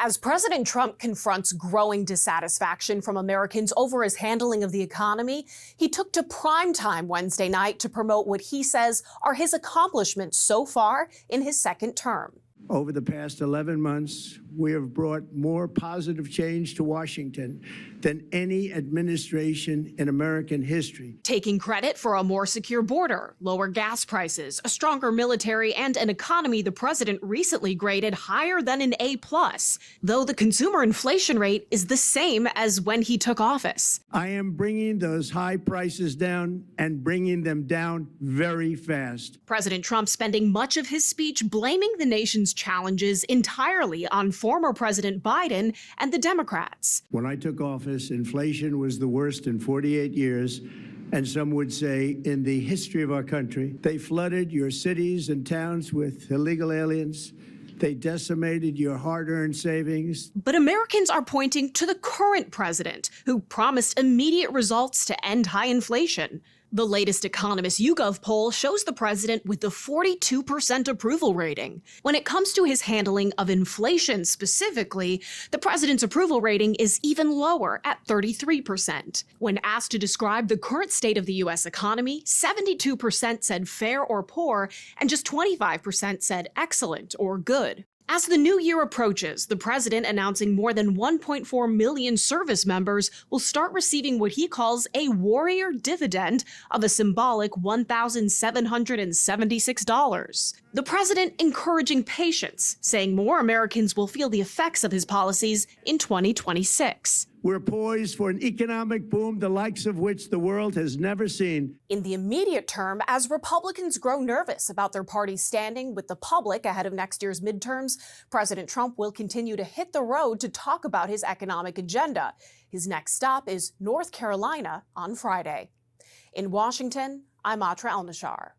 As President Trump confronts growing dissatisfaction from Americans over his handling of the economy, he took to primetime Wednesday night to promote what he says are his accomplishments so far in his second term. Over the past 11 months, we have brought more positive change to Washington than any administration in American history. Taking credit for a more secure border, lower gas prices, a stronger military, and an economy the president recently graded higher than an A+, though the consumer inflation rate is the same as when he took office. I am bringing those high prices down and bringing them down very fast. President Trump spending much of his speech blaming the nation's challenges entirely on former President Biden and the Democrats. When I took office, inflation was the worst in 48 years, and some would say in the history of our country. They flooded your cities and towns with illegal aliens. They decimated your hard-earned savings. But Americans are pointing to the current president, who promised immediate results to end high inflation. The latest Economist YouGov poll shows the president with the 42% approval rating. When it comes to his handling of inflation specifically, the president's approval rating is even lower at 33%. When asked to describe the current state of the U.S. economy, 72% said fair or poor, and just 25% said excellent or good. As the new year approaches, the president announcing more than 1.4 million service members will start receiving what he calls a warrior dividend of a symbolic $1,776. The president encouraging patience, saying more Americans will feel the effects of his policies in 2026. We're poised for an economic boom, the likes of which the world has never seen. In the immediate term, as Republicans grow nervous about their party's standing with the public ahead of next year's midterms, President Trump will continue to hit the road to talk about his economic agenda. His next stop is North Carolina on Friday. In Washington, I'm Atra El-Nashar.